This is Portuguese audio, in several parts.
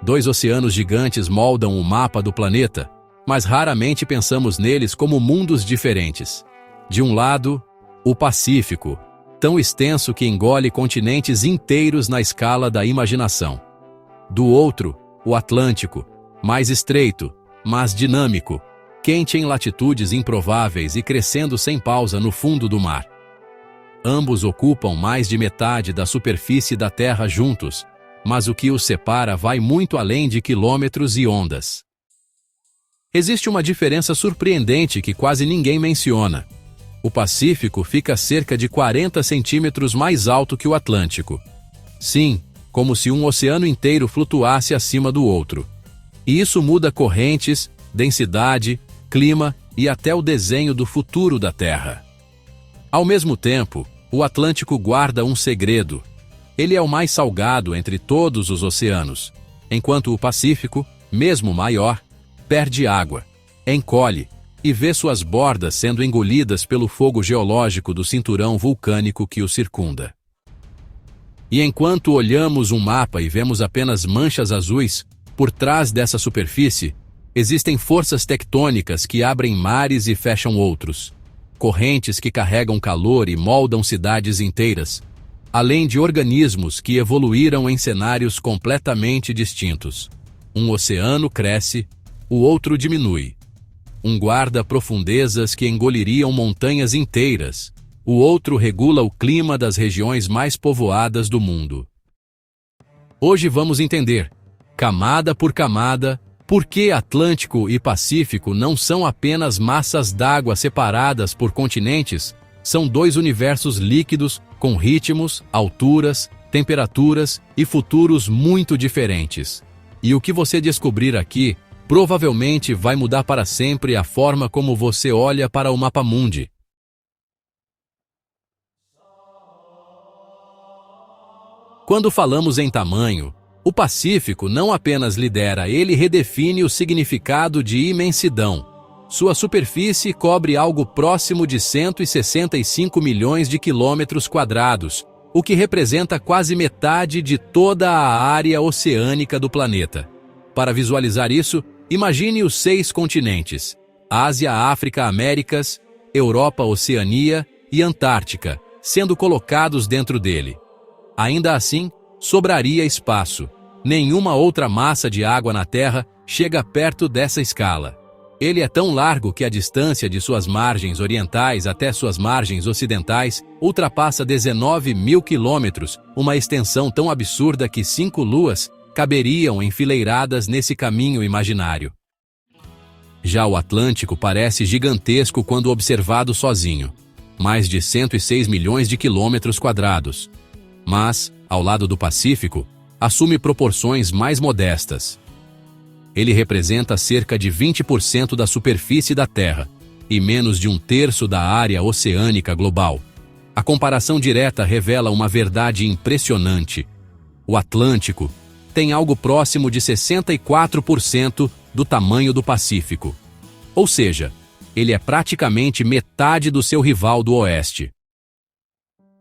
Dois oceanos gigantes moldam o mapa do planeta, mas raramente pensamos neles como mundos diferentes. De um lado, o Pacífico, tão extenso que engole continentes inteiros na escala da imaginação. Do outro, o Atlântico, mais estreito, mas dinâmico, quente em latitudes improváveis e crescendo sem pausa no fundo do mar. Ambos ocupam mais de metade da superfície da Terra juntos, mas o que os separa vai muito além de quilômetros e ondas. Existe uma diferença surpreendente que quase ninguém menciona. O Pacífico fica cerca de 40 centímetros mais alto que o Atlântico. Sim, como se um oceano inteiro flutuasse acima do outro. E isso muda correntes, densidade, clima e até o desenho do futuro da Terra. Ao mesmo tempo, o Atlântico guarda um segredo. Ele é o mais salgado entre todos os oceanos, enquanto o Pacífico, mesmo maior, perde água, encolhe e vê suas bordas sendo engolidas pelo fogo geológico do cinturão vulcânico que o circunda. E enquanto olhamos um mapa e vemos apenas manchas azuis, por trás dessa superfície, existem forças tectônicas que abrem mares e fecham outros, correntes que carregam calor e moldam cidades inteiras, além de organismos que evoluíram em cenários completamente distintos. Um oceano cresce, o outro diminui. Um guarda profundezas que engoliriam montanhas inteiras, o outro regula o clima das regiões mais povoadas do mundo. Hoje vamos entender, camada por camada, por que Atlântico e Pacífico não são apenas massas d'água separadas por continentes, são dois universos líquidos com ritmos, alturas, temperaturas e futuros muito diferentes. E o que você descobrir aqui provavelmente vai mudar para sempre a forma como você olha para o Mapamundi. Quando falamos em tamanho, o Pacífico não apenas lidera, ele redefine o significado de imensidão. Sua superfície cobre algo próximo de 165 milhões de quilômetros quadrados, o que representa quase metade de toda a área oceânica do planeta. Para visualizar isso, imagine os 6 continentes: Ásia, África, Américas, Europa, Oceania e Antártica, sendo colocados dentro dele. Ainda assim, sobraria espaço. Nenhuma outra massa de água na Terra chega perto dessa escala. Ele é tão largo que a distância de suas margens orientais até suas margens ocidentais ultrapassa 19 mil quilômetros, uma extensão tão absurda que 5 luas caberiam enfileiradas nesse caminho imaginário. Já o Atlântico parece gigantesco quando observado sozinho, mais de 106 milhões de quilômetros quadrados. Mas, ao lado do Pacífico, assume proporções mais modestas. Ele representa cerca de 20% da superfície da Terra e menos de 1/3 da área oceânica global. A comparação direta revela uma verdade impressionante. O Atlântico tem algo próximo de 64% do tamanho do Pacífico. Ou seja, ele é praticamente metade do seu rival do Oeste.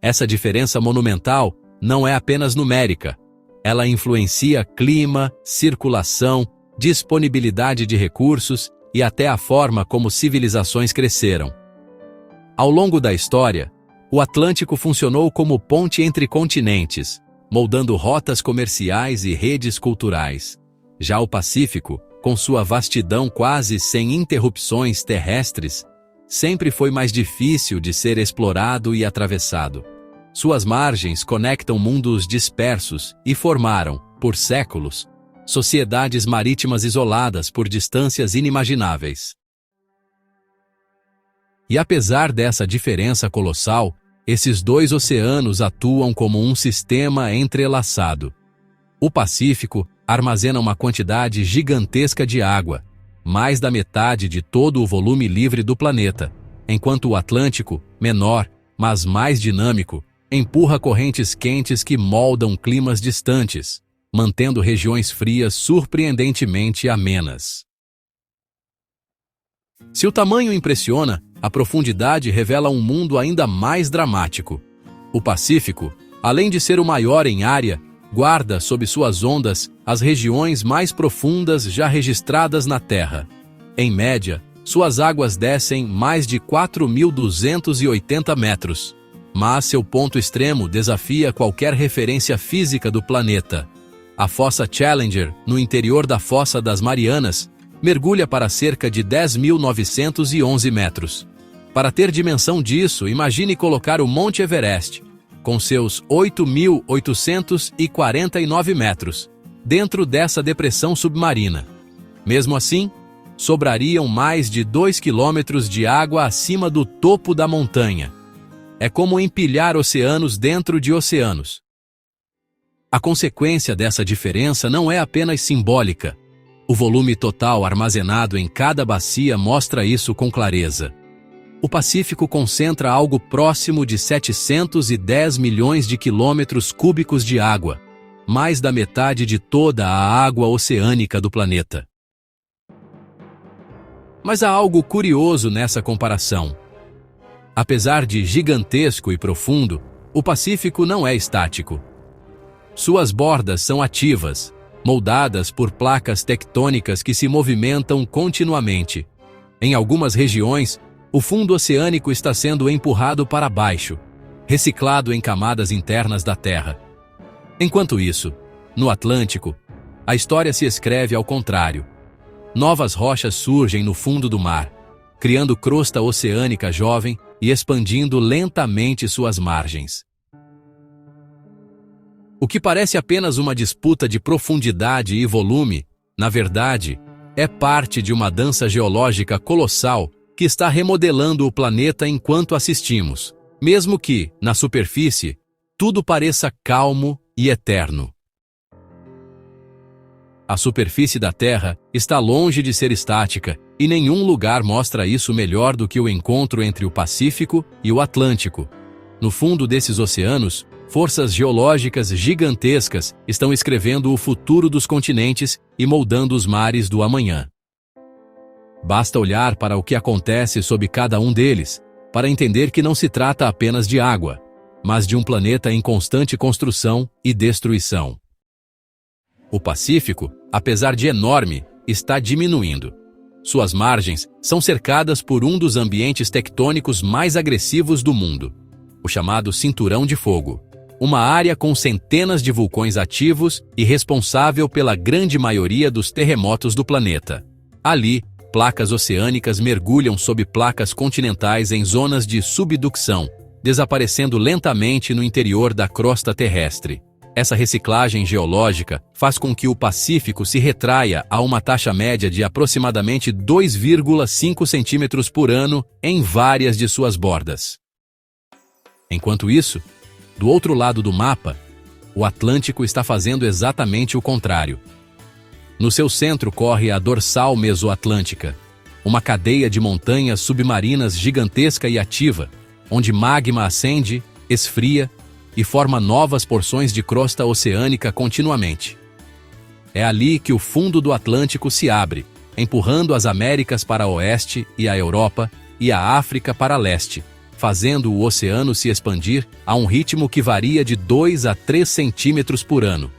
Essa diferença monumental não é apenas numérica. Ela influencia clima, circulação, disponibilidade de recursos e até a forma como civilizações cresceram. Ao longo da história, o Atlântico funcionou como ponte entre continentes, moldando rotas comerciais e redes culturais. Já o Pacífico, com sua vastidão quase sem interrupções terrestres, sempre foi mais difícil de ser explorado e atravessado. Suas margens conectam mundos dispersos e formaram, por séculos, sociedades marítimas isoladas por distâncias inimagináveis. E apesar dessa diferença colossal, esses dois oceanos atuam como um sistema entrelaçado. O Pacífico armazena uma quantidade gigantesca de água, mais da metade de todo o volume livre do planeta, enquanto o Atlântico, menor, mas mais dinâmico, empurra correntes quentes que moldam climas distantes, mantendo regiões frias surpreendentemente amenas. Se o tamanho impressiona, a profundidade revela um mundo ainda mais dramático. O Pacífico, além de ser o maior em área, guarda sob suas ondas as regiões mais profundas já registradas na Terra. Em média, suas águas descem mais de 4.280 metros, mas seu ponto extremo desafia qualquer referência física do planeta. A fossa Challenger, no interior da Fossa das Marianas, mergulha para cerca de 10.911 metros. Para ter dimensão disso, imagine colocar o Monte Everest, com seus 8.849 metros, dentro dessa depressão submarina. Mesmo assim, sobrariam mais de 2 quilômetros de água acima do topo da montanha. É como empilhar oceanos dentro de oceanos. A consequência dessa diferença não é apenas simbólica. O volume total armazenado em cada bacia mostra isso com clareza. O Pacífico concentra algo próximo de 710 milhões de quilômetros cúbicos de água, mais da metade de toda a água oceânica do planeta. Mas há algo curioso nessa comparação. Apesar de gigantesco e profundo, o Pacífico não é estático. Suas bordas são ativas, moldadas por placas tectônicas que se movimentam continuamente. Em algumas regiões, o fundo oceânico está sendo empurrado para baixo, reciclado em camadas internas da Terra. Enquanto isso, no Atlântico, a história se escreve ao contrário. Novas rochas surgem no fundo do mar, criando crosta oceânica jovem e expandindo lentamente suas margens. O que parece apenas uma disputa de profundidade e volume, na verdade, é parte de uma dança geológica colossal que está remodelando o planeta enquanto assistimos, mesmo que, na superfície, tudo pareça calmo e eterno. A superfície da Terra está longe de ser estática, e nenhum lugar mostra isso melhor do que o encontro entre o Pacífico e o Atlântico. No fundo desses oceanos, forças geológicas gigantescas estão escrevendo o futuro dos continentes e moldando os mares do amanhã. Basta olhar para o que acontece sob cada um deles, para entender que não se trata apenas de água, mas de um planeta em constante construção e destruição. O Pacífico, apesar de enorme, está diminuindo. Suas margens são cercadas por um dos ambientes tectônicos mais agressivos do mundo, o chamado Cinturão de Fogo, uma área com centenas de vulcões ativos e responsável pela grande maioria dos terremotos do planeta. Ali, placas oceânicas mergulham sob placas continentais em zonas de subducção, desaparecendo lentamente no interior da crosta terrestre. Essa reciclagem geológica faz com que o Pacífico se retraia a uma taxa média de aproximadamente 2,5 centímetros por ano em várias de suas bordas. Enquanto isso, do outro lado do mapa, o Atlântico está fazendo exatamente o contrário. No seu centro corre a dorsal mesoatlântica, uma cadeia de montanhas submarinas gigantesca e ativa, onde magma ascende, esfria e forma novas porções de crosta oceânica continuamente. É ali que o fundo do Atlântico se abre, empurrando as Américas para oeste e a Europa e a África para leste, fazendo o oceano se expandir a um ritmo que varia de 2 a 3 centímetros por ano.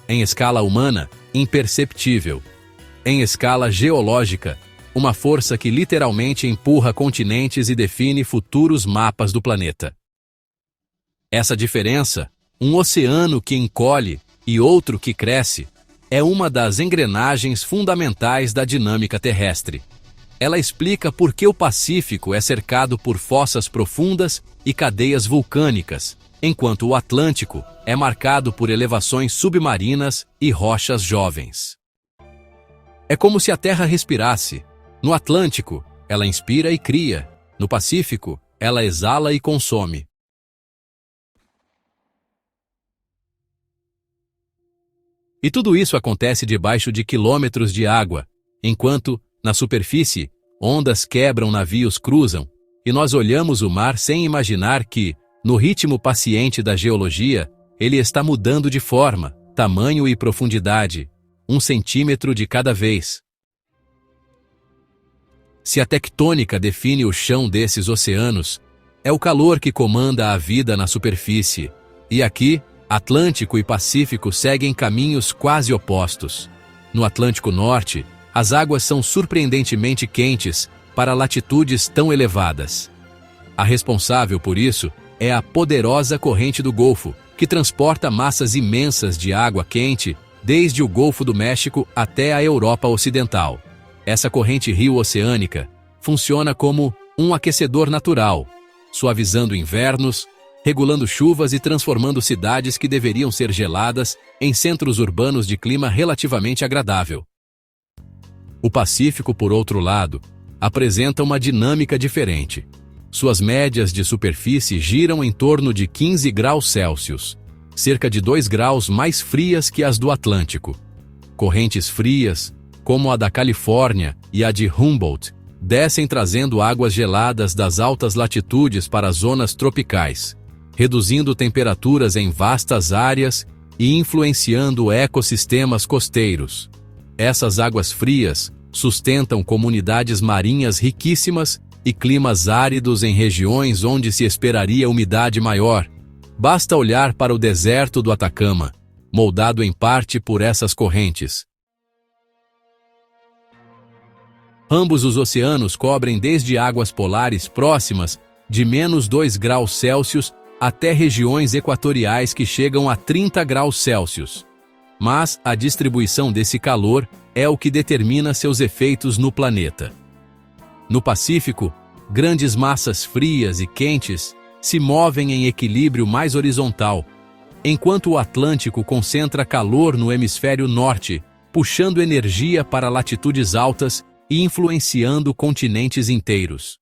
Em escala humana, imperceptível. Em escala geológica, uma força que literalmente empurra continentes e define futuros mapas do planeta. Essa diferença, um oceano que encolhe e outro que cresce, é uma das engrenagens fundamentais da dinâmica terrestre. Ela explica por que o Pacífico é cercado por fossas profundas e cadeias vulcânicas, enquanto o Atlântico é marcado por elevações submarinas e rochas jovens. É como se a Terra respirasse. No Atlântico, ela inspira e cria. No Pacífico, ela exala e consome. E tudo isso acontece debaixo de quilômetros de água, enquanto, na superfície, ondas quebram, navios cruzam, e nós olhamos o mar sem imaginar que, no ritmo paciente da geologia, ele está mudando de forma, tamanho e profundidade, 1 centímetro de cada vez. Se a tectônica define o chão desses oceanos, é o calor que comanda a vida na superfície, e aqui, Atlântico e Pacífico seguem caminhos quase opostos. No Atlântico Norte, as águas são surpreendentemente quentes para latitudes tão elevadas. A responsável por isso é a poderosa corrente do Golfo, que transporta massas imensas de água quente desde o Golfo do México até a Europa Ocidental. Essa corrente rio-oceânica funciona como um aquecedor natural, suavizando invernos, regulando chuvas e transformando cidades que deveriam ser geladas em centros urbanos de clima relativamente agradável. O Pacífico, por outro lado, apresenta uma dinâmica diferente. Suas médias de superfície giram em torno de 15 graus Celsius, cerca de 2 graus mais frias que as do Atlântico. Correntes frias, como a da Califórnia e a de Humboldt, descem trazendo águas geladas das altas latitudes para as zonas tropicais, reduzindo temperaturas em vastas áreas e influenciando ecossistemas costeiros. Essas águas frias sustentam comunidades marinhas riquíssimas e climas áridos em regiões onde se esperaria umidade maior. Basta olhar para o deserto do Atacama, moldado em parte por essas correntes. Ambos os oceanos cobrem desde águas polares próximas de menos 2 graus Celsius até regiões equatoriais que chegam a 30 graus Celsius. Mas a distribuição desse calor é o que determina seus efeitos no planeta. No Pacífico, grandes massas frias e quentes se movem em equilíbrio mais horizontal, enquanto o Atlântico concentra calor no hemisfério norte, puxando energia para latitudes altas e influenciando continentes inteiros.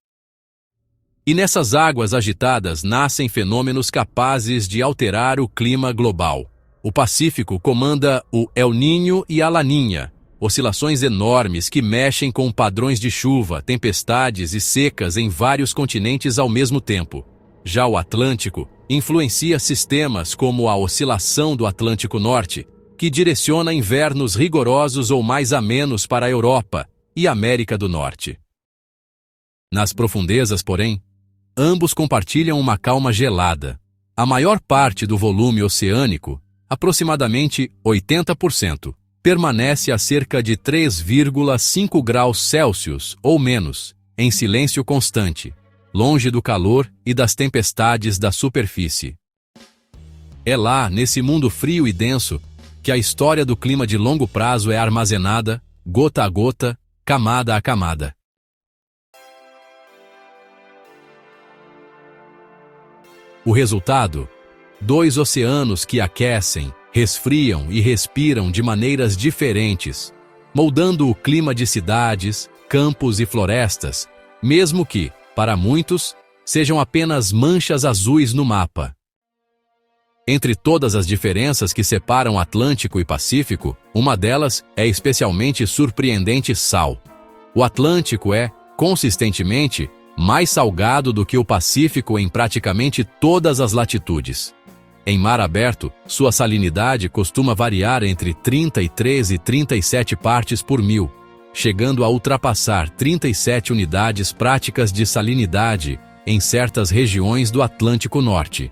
E nessas águas agitadas nascem fenômenos capazes de alterar o clima global. O Pacífico comanda o El Niño e a Laninha, oscilações enormes que mexem com padrões de chuva, tempestades e secas em vários continentes ao mesmo tempo. Já o Atlântico influencia sistemas como a oscilação do Atlântico Norte, que direciona invernos rigorosos ou mais amenos para a Europa e América do Norte. Nas profundezas, porém, ambos compartilham uma calma gelada. A maior parte do volume oceânico, aproximadamente 80%, permanece a cerca de 3,5 graus Celsius ou menos, em silêncio constante, longe do calor e das tempestades da superfície. É lá, nesse mundo frio e denso, que a história do clima de longo prazo é armazenada, gota a gota, camada a camada. O resultado? 2 oceanos que aquecem, resfriam e respiram de maneiras diferentes, moldando o clima de cidades, campos e florestas, mesmo que, para muitos, sejam apenas manchas azuis no mapa. Entre todas as diferenças que separam Atlântico e Pacífico, uma delas é especialmente surpreendente: sal. O Atlântico é, consistentemente, mais salgado do que o Pacífico em praticamente todas as latitudes. Em mar aberto, sua salinidade costuma variar entre 33 e 37 partes por mil, chegando a ultrapassar 37 unidades práticas de salinidade em certas regiões do Atlântico Norte.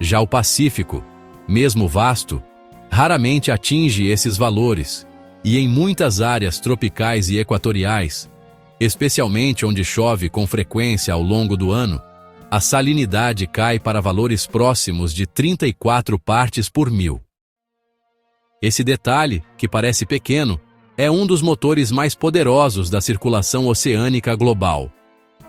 Já o Pacífico, mesmo vasto, raramente atinge esses valores, e em muitas áreas tropicais e equatoriais, especialmente onde chove com frequência ao longo do ano, a salinidade cai para valores próximos de 34 partes por mil. Esse detalhe, que parece pequeno, é um dos motores mais poderosos da circulação oceânica global.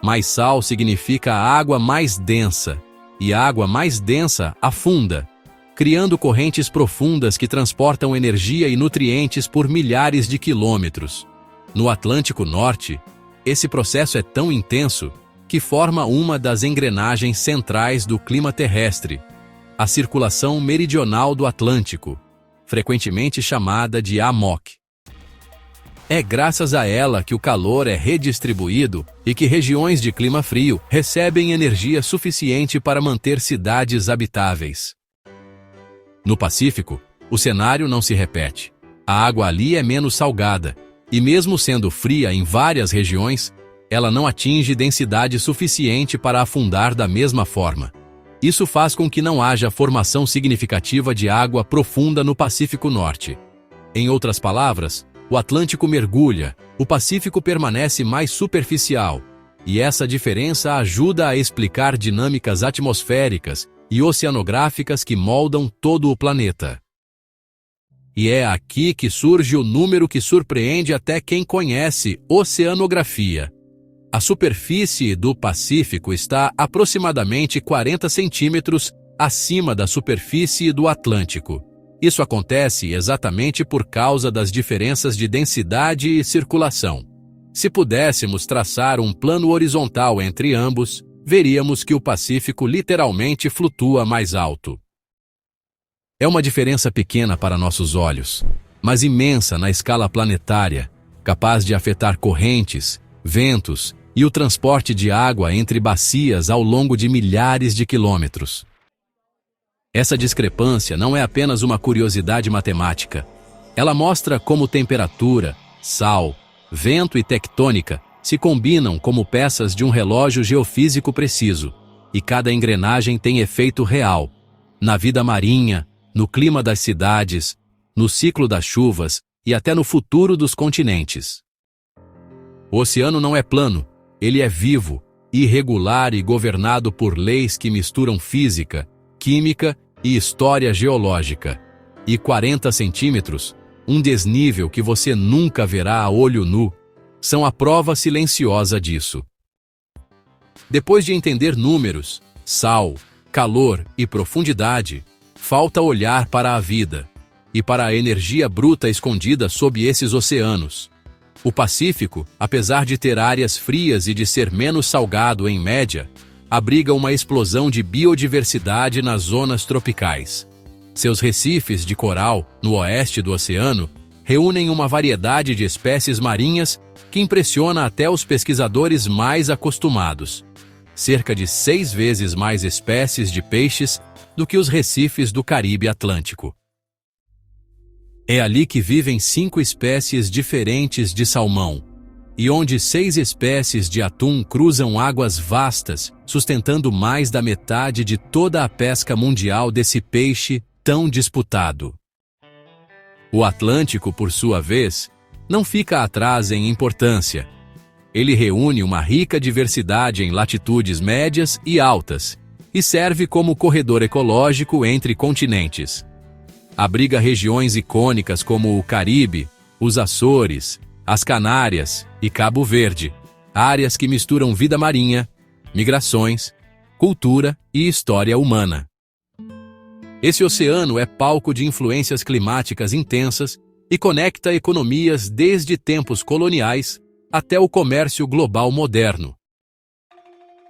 Mais sal significa água mais densa, e a água mais densa afunda, criando correntes profundas que transportam energia e nutrientes por milhares de quilômetros. No Atlântico Norte, esse processo é tão intenso que forma uma das engrenagens centrais do clima terrestre, a circulação meridional do Atlântico, frequentemente chamada de AMOC. É graças a ela que o calor é redistribuído e que regiões de clima frio recebem energia suficiente para manter cidades habitáveis. No Pacífico, o cenário não se repete. A água ali é menos salgada, e mesmo sendo fria em várias regiões, ela não atinge densidade suficiente para afundar da mesma forma. Isso faz com que não haja formação significativa de água profunda no Pacífico Norte. Em outras palavras, o Atlântico mergulha, o Pacífico permanece mais superficial, e essa diferença ajuda a explicar dinâmicas atmosféricas e oceanográficas que moldam todo o planeta. E é aqui que surge o número que surpreende até quem conhece oceanografia. A superfície do Pacífico está aproximadamente 40 centímetros acima da superfície do Atlântico. Isso acontece exatamente por causa das diferenças de densidade e circulação. Se pudéssemos traçar um plano horizontal entre ambos, veríamos que o Pacífico literalmente flutua mais alto. É uma diferença pequena para nossos olhos, mas imensa na escala planetária, capaz de afetar correntes, ventos e o transporte de água entre bacias ao longo de milhares de quilômetros. Essa discrepância não é apenas uma curiosidade matemática. Ela mostra como temperatura, sal, vento e tectônica se combinam como peças de um relógio geofísico preciso, e cada engrenagem tem efeito real, na vida marinha, no clima das cidades, no ciclo das chuvas e até no futuro dos continentes. O oceano não é plano, ele é vivo, irregular e governado por leis que misturam física, química e história geológica. E 40 centímetros, um desnível que você nunca verá a olho nu, são a prova silenciosa disso. Depois de entender números, sal, calor e profundidade, falta olhar para a vida e para a energia bruta escondida sob esses oceanos. O Pacífico, apesar de ter áreas frias e de ser menos salgado em média, abriga uma explosão de biodiversidade nas zonas tropicais. Seus recifes de coral, no oeste do oceano, reúnem uma variedade de espécies marinhas que impressiona até os pesquisadores mais acostumados. Cerca de 6 vezes mais espécies de peixes do que os recifes do Caribe Atlântico. É ali que vivem 5 espécies diferentes de salmão, e onde 6 espécies de atum cruzam águas vastas, sustentando mais da metade de toda a pesca mundial desse peixe tão disputado. O Atlântico, por sua vez, não fica atrás em importância. Ele reúne uma rica diversidade em latitudes médias e altas, e serve como corredor ecológico entre continentes. Abriga regiões icônicas como o Caribe, os Açores, as Canárias e Cabo Verde, áreas que misturam vida marinha, migrações, cultura e história humana. Esse oceano é palco de influências climáticas intensas e conecta economias desde tempos coloniais até o comércio global moderno.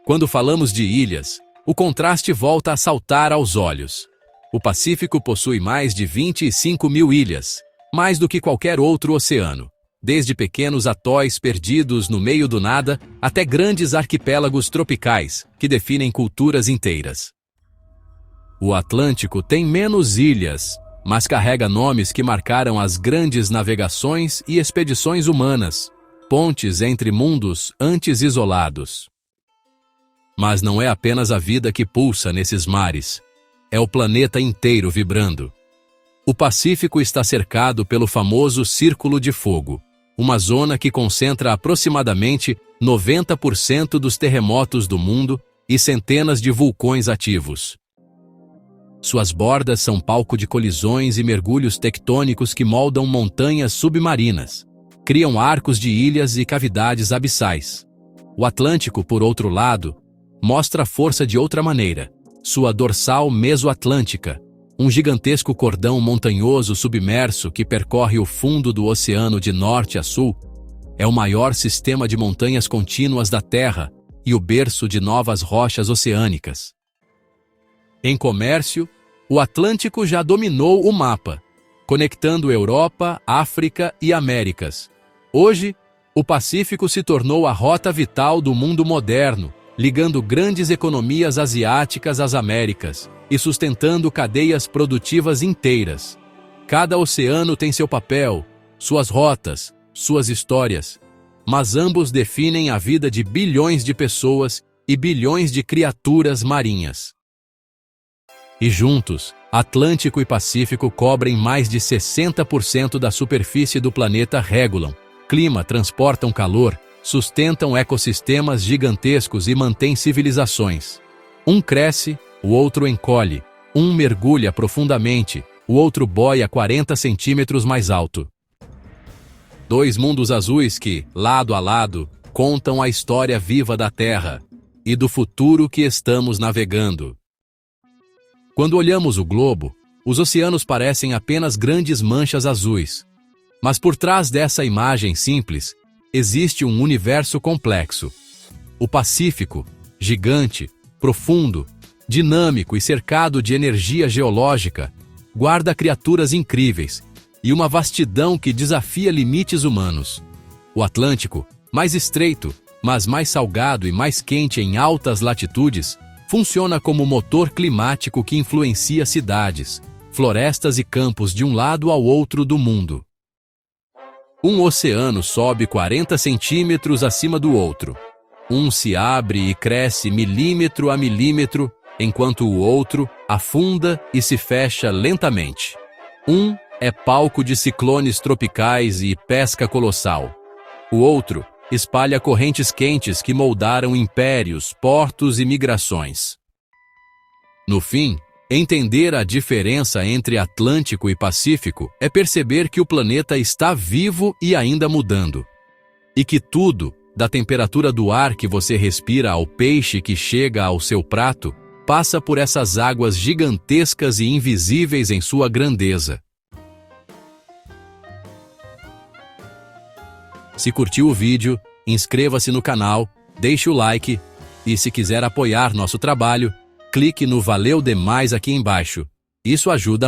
Quando falamos de ilhas, o contraste volta a saltar aos olhos. O Pacífico possui mais de 25 mil ilhas, mais do que qualquer outro oceano, desde pequenos atóis perdidos no meio do nada até grandes arquipélagos tropicais que definem culturas inteiras. O Atlântico tem menos ilhas, mas carrega nomes que marcaram as grandes navegações e expedições humanas, pontes entre mundos antes isolados. Mas não é apenas a vida que pulsa nesses mares. É o planeta inteiro vibrando. O Pacífico está cercado pelo famoso Círculo de Fogo, uma zona que concentra aproximadamente 90% dos terremotos do mundo e centenas de vulcões ativos. Suas bordas são palco de colisões e mergulhos tectônicos que moldam montanhas submarinas, criam arcos de ilhas e cavidades abissais. O Atlântico, por outro lado, mostra a força de outra maneira. Sua dorsal mesoatlântica, um gigantesco cordão montanhoso submerso que percorre o fundo do oceano de norte a sul, é o maior sistema de montanhas contínuas da Terra e o berço de novas rochas oceânicas. Em comércio, o Atlântico já dominou o mapa, conectando Europa, África e Américas. Hoje, o Pacífico se tornou a rota vital do mundo moderno, ligando grandes economias asiáticas às Américas e sustentando cadeias produtivas inteiras. Cada oceano tem seu papel, suas rotas, suas histórias, mas ambos definem a vida de bilhões de pessoas e bilhões de criaturas marinhas. E juntos, Atlântico e Pacífico cobrem mais de 60% da superfície do planeta, regulam clima, transportam calor, sustentam ecossistemas gigantescos e mantêm civilizações. Um cresce, o outro encolhe. Um mergulha profundamente, o outro boia 40 centímetros mais alto. Dois mundos azuis que, lado a lado, contam a história viva da Terra e do futuro que estamos navegando. Quando olhamos o globo, os oceanos parecem apenas grandes manchas azuis. Mas por trás dessa imagem simples, existe um universo complexo. O Pacífico, gigante, profundo, dinâmico e cercado de energia geológica, guarda criaturas incríveis e uma vastidão que desafia limites humanos. O Atlântico, mais estreito, mas mais salgado e mais quente em altas latitudes, funciona como motor climático que influencia cidades, florestas e campos de um lado ao outro do mundo. Um oceano sobe 40 centímetros acima do outro. Um se abre e cresce milímetro a milímetro, enquanto o outro afunda e se fecha lentamente. Um é palco de ciclones tropicais e pesca colossal. O outro espalha correntes quentes que moldaram impérios, portos e migrações. No fim, entender a diferença entre Atlântico e Pacífico é perceber que o planeta está vivo e ainda mudando. E que tudo, da temperatura do ar que você respira ao peixe que chega ao seu prato, passa por essas águas gigantescas e invisíveis em sua grandeza. Se curtiu o vídeo, inscreva-se no canal, deixe o like e, se quiser apoiar nosso trabalho, clique no Valeu Demais aqui embaixo. Isso ajuda